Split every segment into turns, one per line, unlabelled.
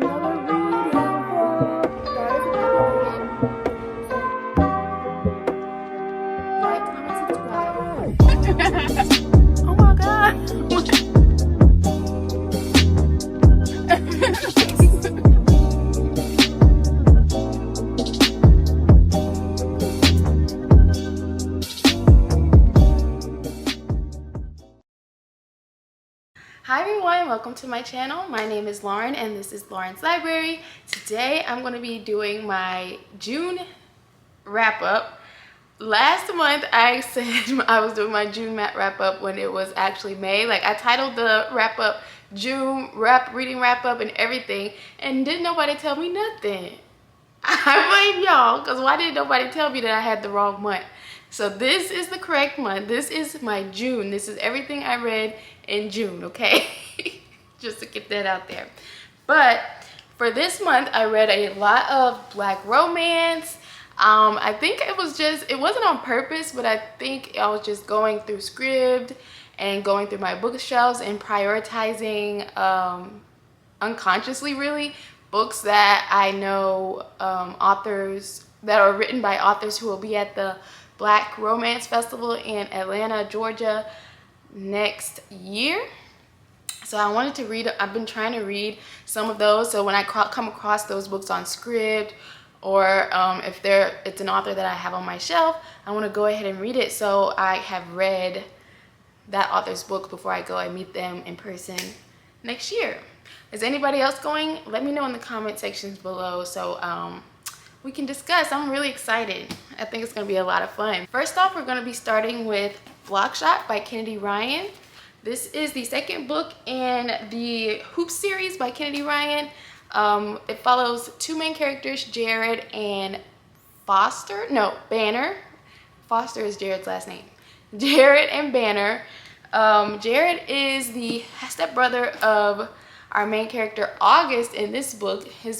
another reading from Guys Like, comment, subscribe. Oh my god. Hi everyone, welcome to my channel. My name is Lauren and this is Lauren's Library. Today I'm going to be doing my June wrap up. Last month I said I was doing my June wrap up when it was actually May. Like, I titled the wrap up June reading wrap up and everything, and didn't nobody tell me nothing. I blame y'all, because why didn't nobody tell me that I had the wrong month? So this is the correct month. This is my June. This is everything I read in June, okay? Just to get that out there. But for this month, I read a lot of Black romance. I think it wasn't on purpose, but I think I was just going through Scribd and going through my bookshelves and prioritizing unconsciously, really, books that I know authors that are written by authors who will be at the Black Romance Festival in Atlanta, Georgia next year. So I wanted to read, I've been trying to read some of those, so when I come across those books on Scribd, or if it's an author that I have on my shelf, I want to go ahead and read it. So I have read that author's book before I go and meet them in person next year. Is anybody else going? Let me know in the comment sections below so we can discuss. I'm really excited. I think it's going to be a lot of fun. First off, we're going to be starting with Blockshot by Kennedy Ryan. This is the second book in the Hoops series by Kennedy Ryan. It follows two main characters, Jared and Banner. Foster is Jared's last name. Jared and Banner. Jared is the stepbrother of our main character August in this book. We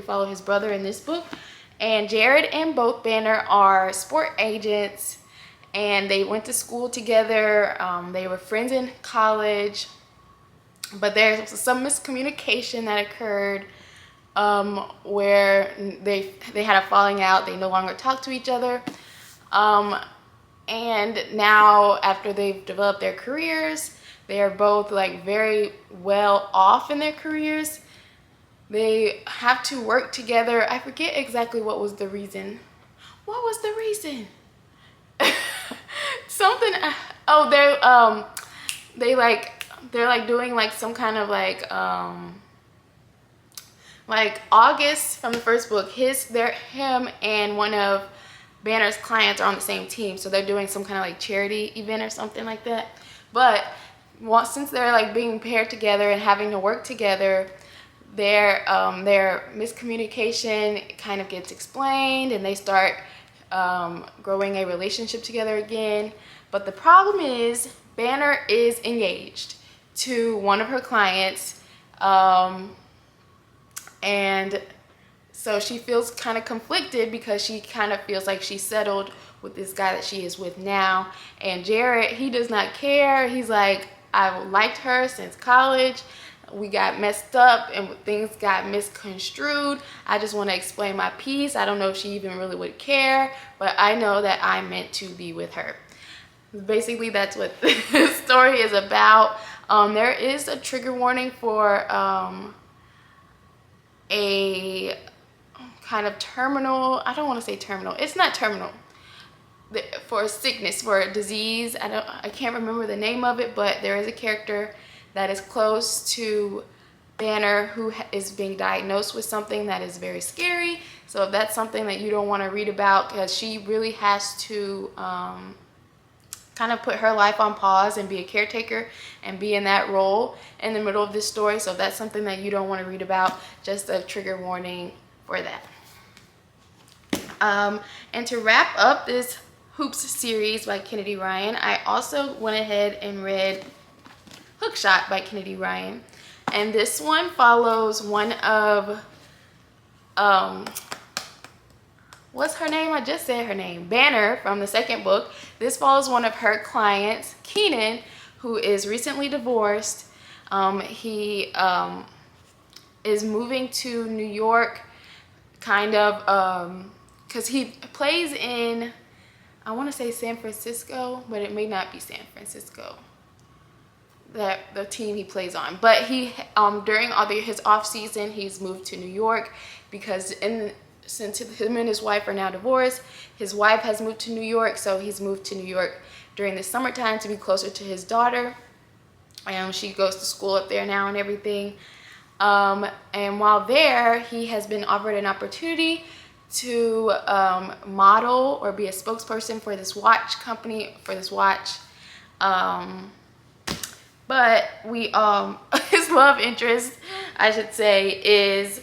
follow his brother in this book. And Jared and both Banner are sport agents, and they went to school together. They were friends in college, but there's some miscommunication that occurred where they had a falling out. They no longer talk to each other. And now, after they've developed their careers, they are both like very well off in their careers. They have to work together. I forget exactly what was the reason. What was the reason? Something. Oh, they're like doing like some kind of like August from the first book. Him and one of Banner's clients are on the same team, so they're doing some kind of like charity event or something like that. But since they're like being paired together and having to work together, their miscommunication kind of gets explained, and they start growing a relationship together again. But the problem is Banner is engaged to one of her clients, and so she feels kind of conflicted because she kind of feels like she's settled with this guy that she is with now. And Jared, he does not care. He's like, I've liked her since college. We got messed up and things got misconstrued. I just want to explain my piece. I don't know if she even really would care, but I know that I'm meant to be with her. Basically, that's what this story is about. There is a trigger warning for a kind of terminal, I don't want to say terminal, it's not terminal, for a sickness, for a disease. I can't remember the name of it, but there is a character that is close to Banner who is being diagnosed with something that is very scary. So if that's something that you don't want to read about, because she really has to kind of put her life on pause and be a caretaker and be in that role in the middle of this story. So if that's something that you don't want to read about, just a trigger warning for that. And to wrap up this Hoops series by Kennedy Ryan, I also went ahead and read Hookshot by Kennedy Ryan. And this one follows one of, what's her name? I just said her name. Banner from the second book. This follows one of her clients, Keenan, who is recently divorced. He is moving to New York, kind of, because he plays in, I want to say San Francisco, but it may not be San Francisco, that the team he plays on. But he during his off season, he's moved to New York because since him and his wife are now divorced, his wife has moved to New York, so he's moved to New York during the summertime to be closer to his daughter. And she goes to school up there now and everything. And while there, he has been offered an opportunity to model or be a spokesperson for this watch company, for this watch. But his love interest, I should say, is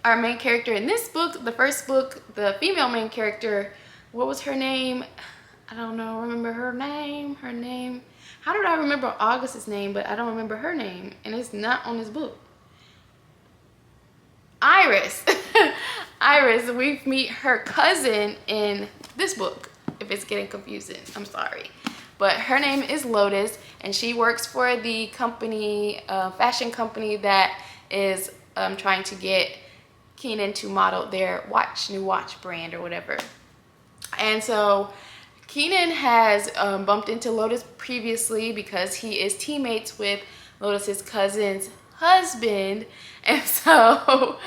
our main character in this book. The first book, the female main character, what was her name? I don't know, remember her name? How did I remember August's name, but I don't remember her name, and it's not on this book. Iris. Iris, we meet her cousin in this book. If it's getting confusing, I'm sorry. But her name is Lotus, and she works for the company, fashion company that is trying to get Keenan to model their new watch brand or whatever. And so Keenan has bumped into Lotus previously because he is teammates with Lotus's cousin's husband, and so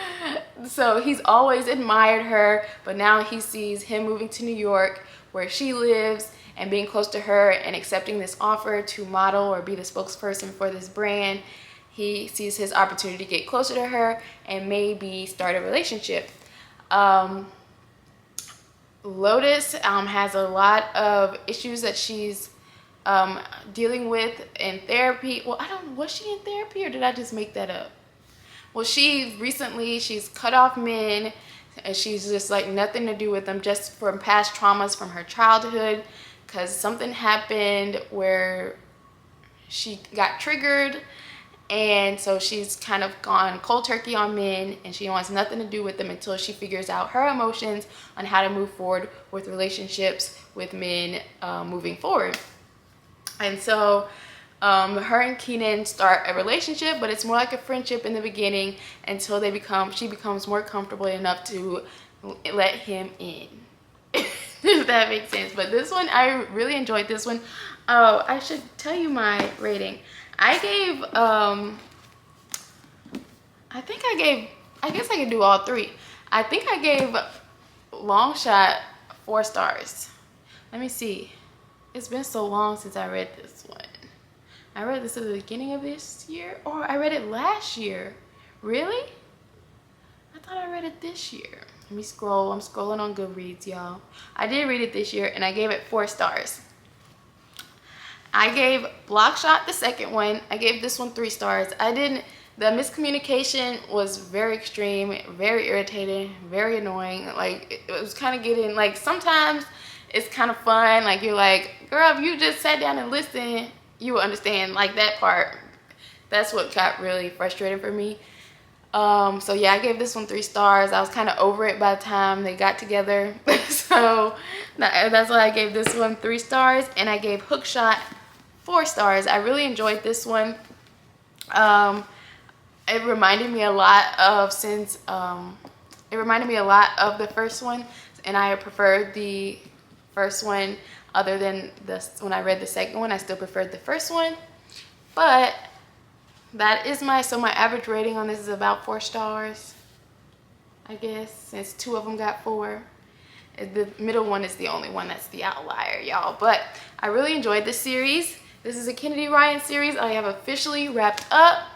he's always admired her, but now he sees him moving to New York where she lives and being close to her and accepting this offer to model or be the spokesperson for this brand. He sees his opportunity to get closer to her and maybe start a relationship. Lotus has a lot of issues that she's dealing with in therapy. Well, was she in therapy or did I just make that up? Well, she's cut off men, and she's just like nothing to do with them, just from past traumas from her childhood, because something happened where she got triggered, and so she's kind of gone cold turkey on men, and she wants nothing to do with them until she figures out her emotions on how to move forward with relationships with men moving forward. And so her and Keenan start a relationship, but it's more like a friendship in the beginning until she becomes more comfortable enough to let him in. If that makes sense. But this one, I really enjoyed this one. Oh, I should tell you my rating. I guess I could do all three. I think I gave Long Shot 4 stars. Let me see. It's been so long since I read this one. I read this at the beginning of this year, or I read it last year. Really? I thought I read it this year. Let me scroll. I'm scrolling on Goodreads, y'all. I did read it this year, and I gave it 4 stars. I gave Blockshot, the second one, I gave this one 3 stars. The miscommunication was very extreme, very irritating, very annoying. Like, it was kind of getting, like, sometimes it's kind of fun. Like, you're like, girl, if you just sat down and listened, you will understand. Like, that part, that's what got really frustrating for me. So yeah, I gave this one 3 stars. I was kind of over it by the time they got together. So that's why I gave this one 3 stars. And I gave Hookshot 4 stars. I really enjoyed this one. It reminded me a lot of the first one, and I preferred the first one. Other than when I read the second one, I still preferred the first one. But that is my average rating on this is about 4 stars, I guess, since 2 of them got 4. The middle one is the only one that's the outlier, y'all. But I really enjoyed this series. This is a Kennedy Ryan series. I have officially wrapped up.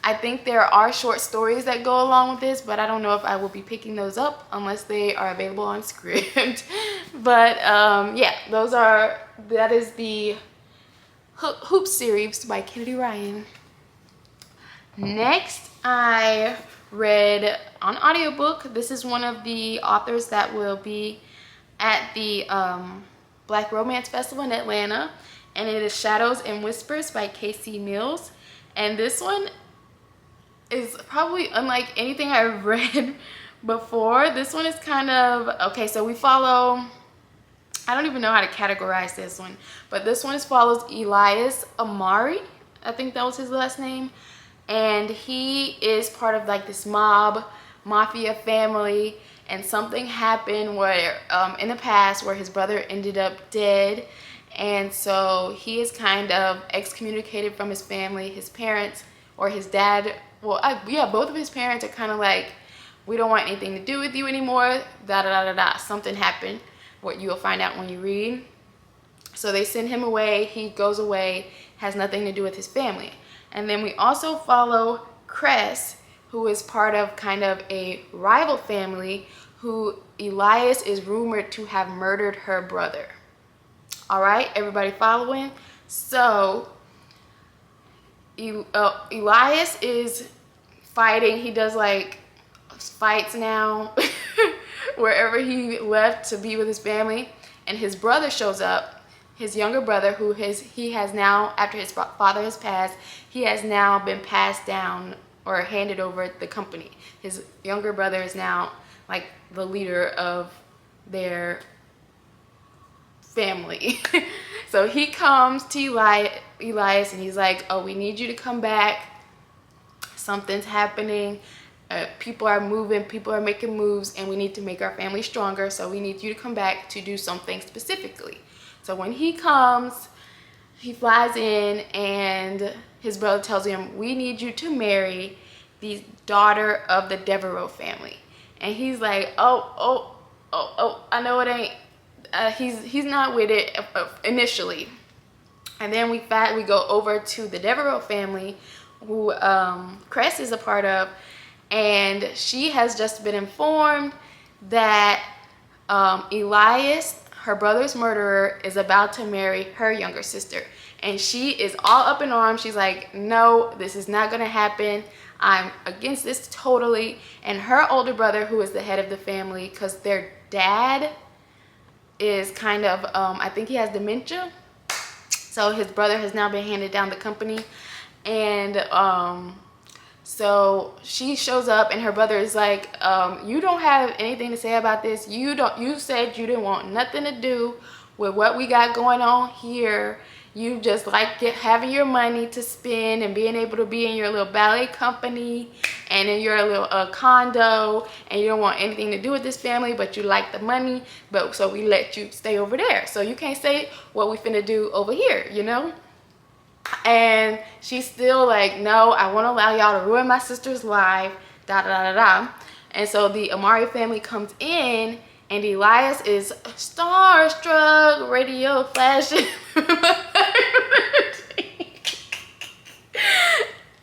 I think there are short stories that go along with this, but I don't know if I will be picking those up unless they are available on script. But yeah, that is the Hoop series by Kennedy Ryan. Next, I read on audiobook. This is one of the authors that will be at the Black Romance Festival in Atlanta, and it is Shadows and Whispers by Casey Mills. And this one is probably unlike anything I've read before. This one is kind of, okay, so we follow, I don't even know how to categorize this one, but this one follows Elias Amari. I think that was his last name. and he is part of like this mafia family, and something happened where in the past where his brother ended up dead, and so he is kind of excommunicated from his family. His parents, or his dad, well, yeah, both of his parents are kind of like, we don't want anything to do with you anymore, da da da da da. Something happened, what you'll find out when you read. So they send him away, he goes away, has nothing to do with his family. And then we also follow Cress, who is part of kind of a rival family, who Elias is rumored to have murdered her brother. All right, everybody following? So Elias is fighting. He does like fights now wherever he left to be with his family, and his brother shows up. His younger brother, he has now, after his father has passed, he has now been passed down or handed over the company. His younger brother is now like the leader of their family. So he comes to Elias and he's like, oh, we need you to come back. Something's happening. People are moving, people are making moves, and we need to make our family stronger. So we need you to come back to do something specifically. So when he comes, he flies in, and his brother tells him, we need you to marry the daughter of the Devereaux family. And he's like, oh, I know it ain't. He's not with it initially. And then we go over to the Devereaux family, who Cress is a part of, and she has just been informed that Elias, her brother's murderer, is about to marry her younger sister. And she is all up in arms. She's like, no, this is not gonna happen. I'm against this totally. And her older brother, who is the head of the family, because their dad is kind of, I think he has dementia. So his brother has now been handed down the company. And so she shows up, and her brother is like, you don't have anything to say about this. You said you didn't want nothing to do with what we got going on here. You just like having your money to spend and being able to be in your little ballet company and in your little condo, and you don't want anything to do with this family, but you like the money. But so we let you stay over there. So you can't say what we finna do over here, you know? And she's still like, no, I won't allow y'all to ruin my sister's life, da da da da. And so the Amari family comes in, and Elias is starstruck, radio flashing.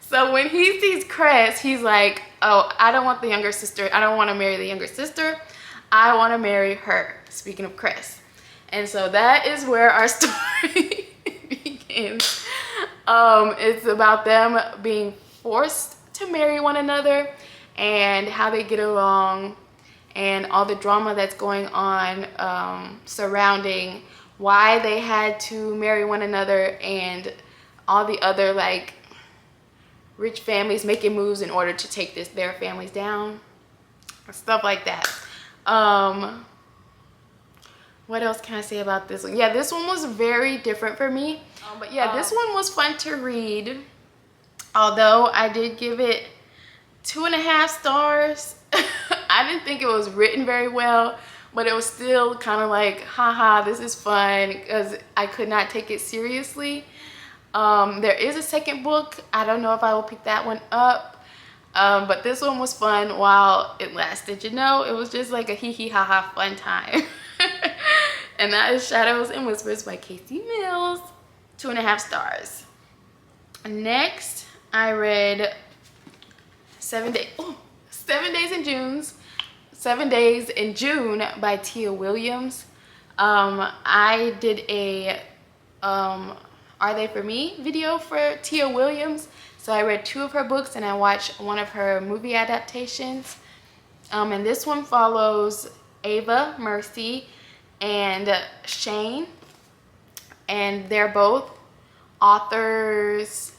So when he sees Cress, he's like, oh, I don't want the younger sister. I don't want to marry the younger sister. I want to marry her. Speaking of Cress. And so that is where our story begins. It's about them being forced to marry one another and how they get along, and all the drama that's going on surrounding why they had to marry one another, and all the other like rich families making moves in order to take their families down, stuff like that. What else can I say about this one? Yeah, this one was very different for me. But yeah, this one was fun to read. Although I did give it 2.5 stars. I didn't think it was written very well, but it was still kind of like, haha, this is fun, because I could not take it seriously. There is a second book. I don't know if I will pick that one up. But this one was fun while it lasted. You know, it was just like a hee hee ha ha fun time. And that is Shadows and Whispers by Casey Mills. 2.5 stars. Next, I read 7 Days in June by Tia Williams. I did a Are They For Me video for Tia Williams. So I read 2 of her books, and I watched one of her movie adaptations. And this one follows Ava, Mercy, and Shane. And they're both authors.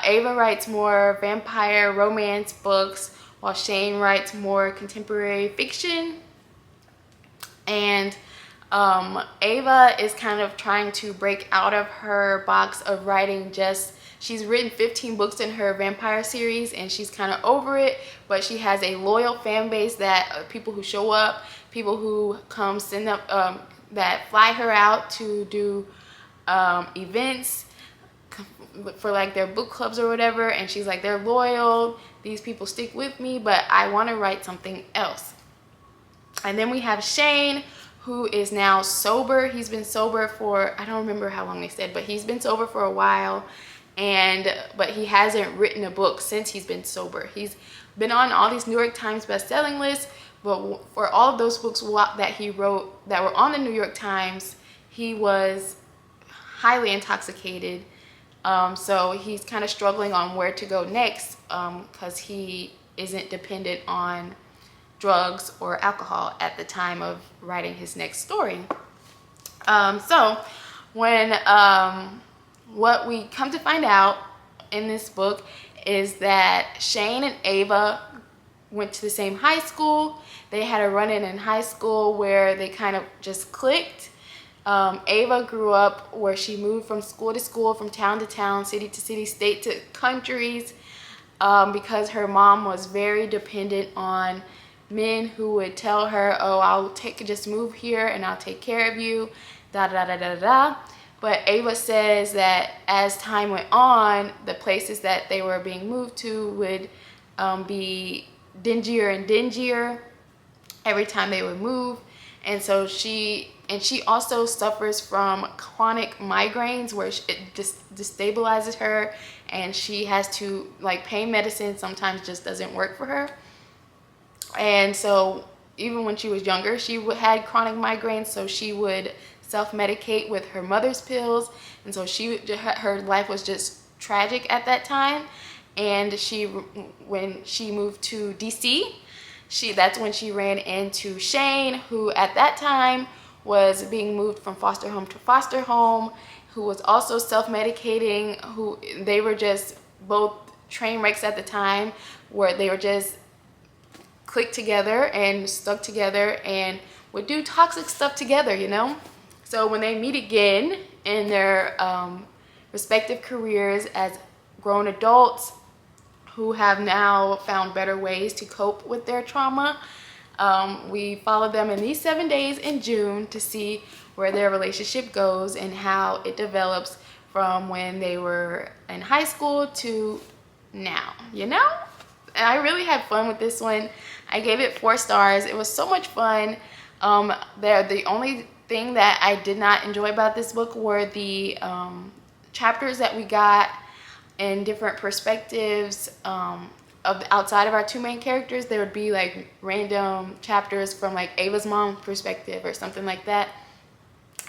Ava writes more vampire romance books, while Shane writes more contemporary fiction. And Ava is kind of trying to break out of her box of writing just She's written 15 books in her vampire series, and she's kind of over it, but she has a loyal fan base that people who show up, people who come send up, that fly her out to do events for like their book clubs or whatever, and she's like, they're loyal, these people stick with me, but I want to write something else. And then we have Shane, who is now sober. He's been sober for, I don't remember how long they said, but he's been sober for a while, but he hasn't written a book since he's been sober. He's been on all these New York Times best-selling lists, but for all of those books that he wrote that were on the New York Times, he was highly intoxicated. So he's kind of struggling on where to go next, because he isn't dependent on drugs or alcohol at the time of writing his next story. So when what we come to find out in this book is that Shane and Ava went to the same high school. They had a run-in in high school where they kind of just clicked. Ava grew up where she moved from school to school, from town to town, city to city, state to countries, because her mom was very dependent on men who would tell her, oh, just move here and I'll take care of you, da da da da da. But Ava says that as time went on, the places that they were being moved to would be dingier and dingier every time they would move. And so she also suffers from chronic migraines where it just destabilizes her, and she has to, like, pain medicine sometimes just doesn't work for her. And so even when she was younger, she had chronic migraines, so she would self-medicate with her mother's pills. And so her life was just tragic at that time. And when she moved to DC, that's when she ran into Shane, who at that time was being moved from foster home to foster home, who was also self-medicating, who they were just both train wrecks at the time, where they were just clicked together and stuck together and would do toxic stuff together, you know? So when they meet again in their respective careers as grown adults who have now found better ways to cope with their trauma, we follow them in these 7 days in June to see where their relationship goes and how it develops from when they were in high school to now, you know? And I really had fun with this one. I gave it 4 stars. It was so much fun. The only thing that I did not enjoy about this book were the chapters that we got in different perspectives outside of our 2 main characters. There would be like random chapters from like Ava's mom's perspective or something like that.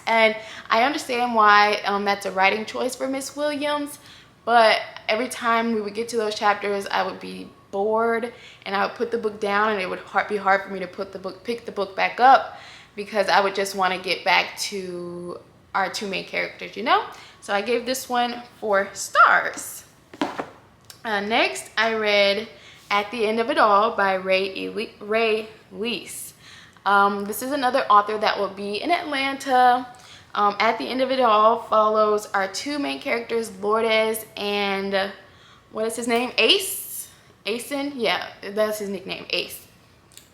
And I understand why that's a writing choice for Miss Williams, but every time we would get to those chapters, I would be bored and I would put the book down, and it would be hard for me to pick the book back up, because I would just want to get back to our 2 main characters, you know? So I gave this one 4 stars. Next, I read At the End of It All by Rae Lyse. This is another author that will be in Atlanta. At the End of It All follows our 2 main characters, Lourdes and what is his name? Asen? Yeah, that's his nickname, Ace.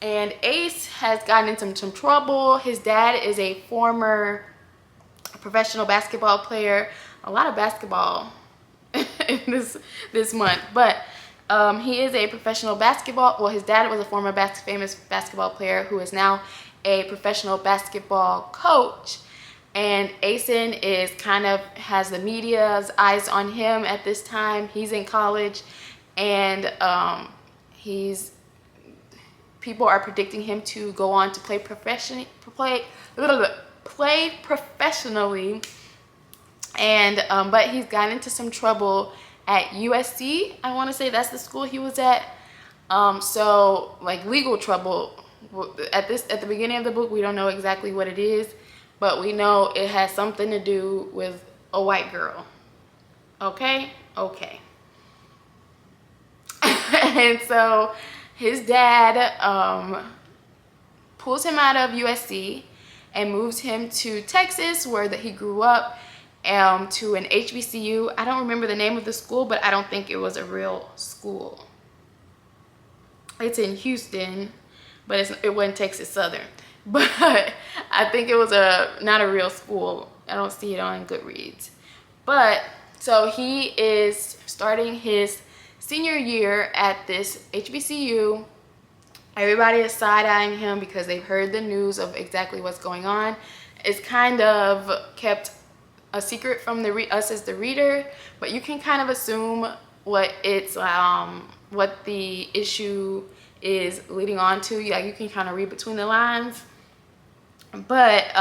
And Ace has gotten into some trouble. His dad is a former professional basketball player. A lot of basketball in this month, but he is a professional basketball. Well, his dad was a former famous basketball player who is now a professional basketball coach. And Asen is has the media's eyes on him at this time. He's in college, and people are predicting him to go on to play professionally. And but he's gotten into some trouble at USC. I want to say that's the school he was at. So like legal trouble. At the beginning of the book, we don't know exactly what it is, but we know it has something to do with a white girl. Okay. And so his dad pulls him out of USC and moves him to Texas, where he grew up. to an HBCU. I don't remember the name of the school, but I don't think it was a real school. It's in Houston, but it wasn't Texas Southern. But I think it was not a real school. I don't see it on Goodreads. But so he is starting his senior year at this HBCU. Everybody is side-eyeing him because they've heard the news of exactly what's going on. It's kind of kept a secret from us as the reader, but you can kind of assume what what the issue is leading on to. Like, you can kind of read between the lines. But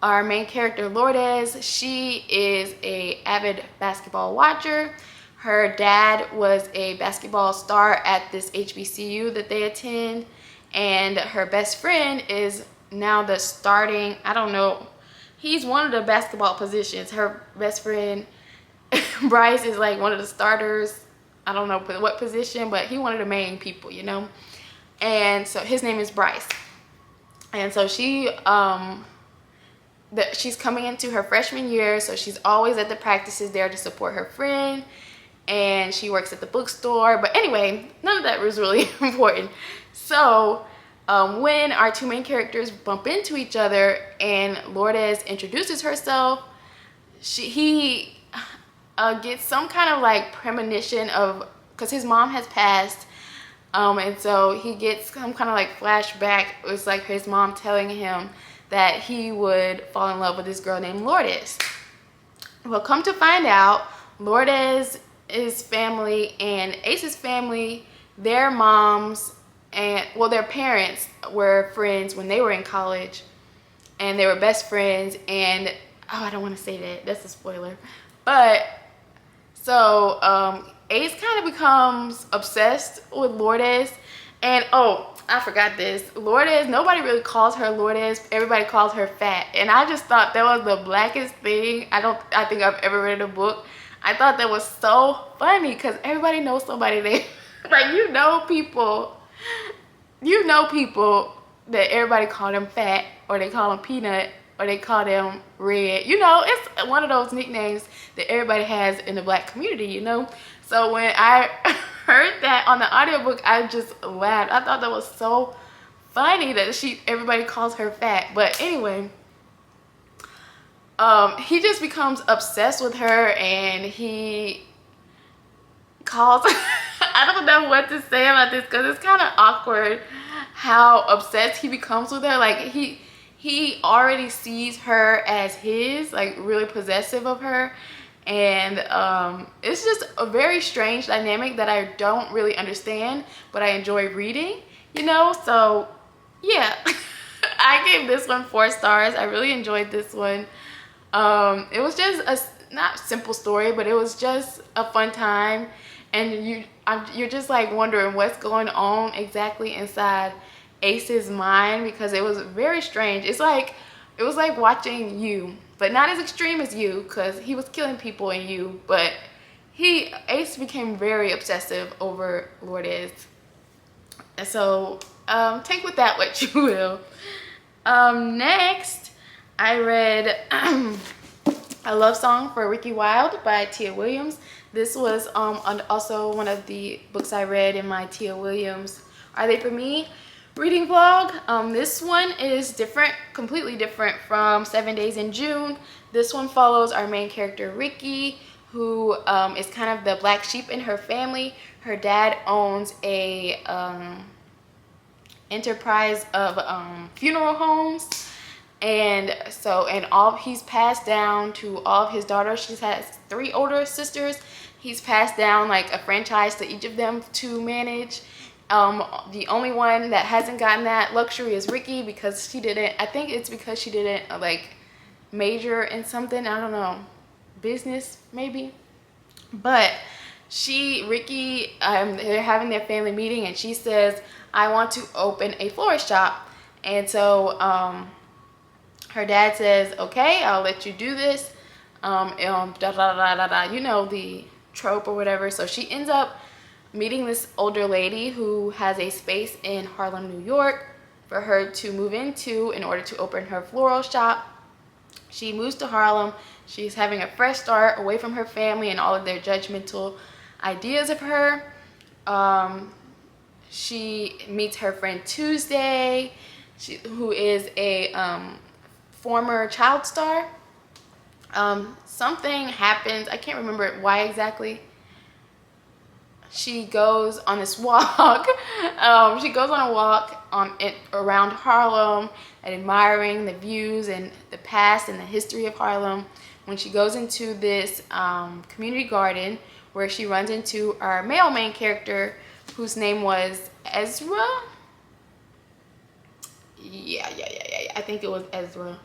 our main character, Lourdes, she is an avid basketball watcher. Her dad was a basketball star at this HBCU that they attend, and her best friend is now the starting, I don't know, he's one of the basketball positions. Her best friend, Bryce, is like one of the starters. I don't know what position, but he one of the main people, you know. And so his name is Bryce. And so she's coming into her freshman year, so she's always at the practices there to support her friend. And she works at the bookstore. But anyway, none of that was really important. So when our two main characters bump into each other and Lourdes introduces herself, he gets some kind of like premonition of, because his mom has passed, and so he gets some kind of like flashback. It's like his mom telling him that he would fall in love with this girl named Lourdes. Well, come to find out, Lourdes' family and Ace's family, their moms and, well, their parents were friends when they were in college, and they were best friends. And I don't want to say that, that's a spoiler. But so Ace kind of becomes obsessed with Lourdes. And I forgot this, Lourdes, nobody really calls her Lourdes, everybody calls her Fat. And I just thought that was the blackest thing I think I've ever read in a book. I thought that was so funny because everybody knows somebody there. Like, you know people that everybody call them Fat, or they call them Peanut, or they call them Red. You know, it's one of those nicknames that everybody has in the black community, you know. So when I heard that on the audiobook, I just laughed. I thought that was so funny that everybody calls her Fat. But anyway, he just becomes obsessed with her, and he calls I don't know what to say about this because it's kind of awkward how obsessed he becomes with her. Like, he already sees her as his, like, really possessive of her. And it's just a very strange dynamic that I don't really understand, but I enjoy reading, you know. So yeah, I gave this one 4 stars. I really enjoyed this one. It was just a not simple story, but it was just a fun time. And you're just like wondering what's going on exactly inside Ace's mind, because it was very strange. It was like watching You, but not as extreme as You, because he was killing people in You, but Ace became very obsessive over Lourdes. And so take with that what you will. Next, I read A Love Song for Ricki Wilde by Tia Williams. This was also one of the books I read in my Tia Williams Are They For Me reading vlog. This one is different, completely different from 7 Days in June. This one follows our main character, Ricki, who is kind of the black sheep in her family. Her dad owns a enterprise of funeral homes. And so, he's passed down to all of his daughters. She has 3 older sisters. He's passed down like a franchise to each of them to manage. The only one that hasn't gotten that luxury is Ricki, because I think it's because she didn't like major in something, I don't know, business maybe. But Ricki, they're having their family meeting, and she says, I want to open a florist shop. And so her dad says, okay, I'll let you do this. You know, the trope or whatever. So she ends up meeting this older lady who has a space in Harlem, New York for her to move into in order to open her floral shop. She moves to Harlem. She's having a fresh start away from her family and all of their judgmental ideas of her. She meets her friend Tuesday, who is a former child star. Something happens. I can't remember why exactly. She goes on this walk. She goes on a walk around Harlem and admiring the views and the past and the history of Harlem. When she goes into this community garden where she runs into our male main character, whose name was Ezra. Yeah. I think it was Ezra.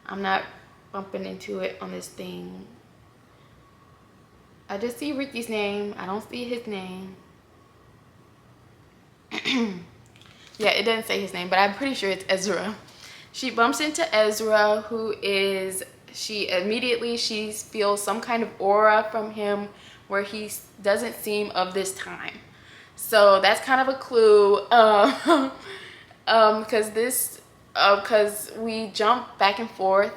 I'm not bumping into it on this thing. I just see Ricky's name. I don't see his name. Yeah, it doesn't say his name, but I'm pretty sure it's Ezra. She bumps into Ezra, who is, she feels some kind of aura from him where he doesn't seem of this time. So that's kind of a clue, because we jump back and forth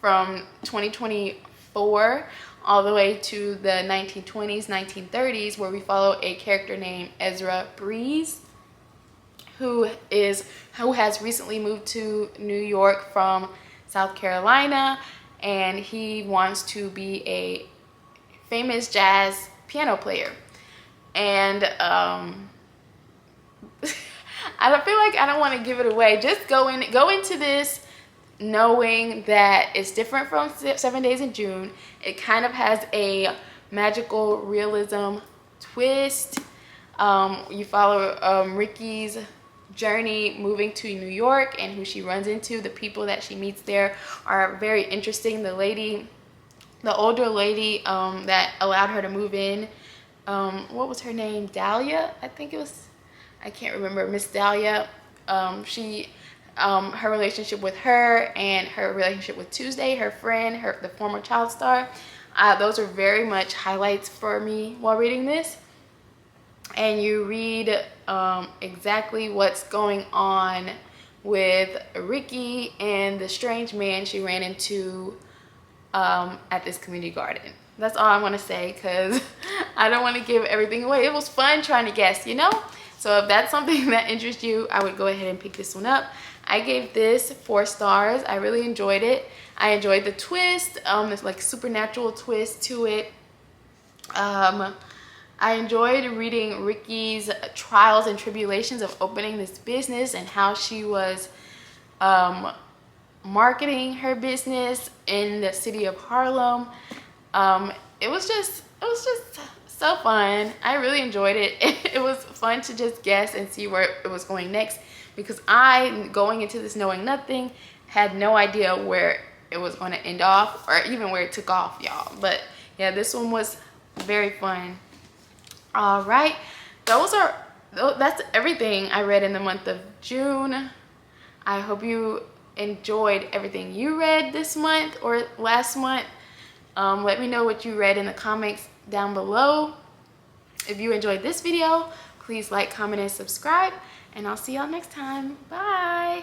from 2024 all the way to the 1920s, 1930s, where we follow a character named Ezra Breeze, who has recently moved to New York from South Carolina, and he wants to be a famous jazz piano player. And I don't feel like I don't want to give it away. Just go into this knowing that it's different from 7 Days in June. It kind of has a magical realism twist. You follow Ricky's journey moving to New York and who she runs into. The people that she meets there are very interesting. The older lady that allowed her to move in, what was her name? Dahlia, I think it was. I can't remember. Miss Dahlia. Her relationship with her and her relationship with Tuesday, her friend, the former child star. Those are very much highlights for me while reading this. And you read exactly what's going on with Ricki and the strange man she ran into at this community garden. That's all I want to say, because I don't want to give everything away. It was fun trying to guess, you know? So if that's something that interests you, I would go ahead and pick this one up. I gave this 4 stars. I really enjoyed it. I enjoyed the twist, this like supernatural twist to it. I enjoyed reading Ricky's trials and tribulations of opening this business and how she was marketing her business in the city of Harlem. It was just so fun. I really enjoyed it. It was fun to just guess and see where it was going next, because I, going into this knowing nothing, had no idea where it was going to end off or even where it took off, y'all. But yeah, this one was very fun. All right, that's everything I read in the month of June. I hope you enjoyed everything you read this month or last month. Let me know what you read in the comments down below. If you enjoyed this video, please like, comment, and subscribe, and I'll see y'all next time. Bye.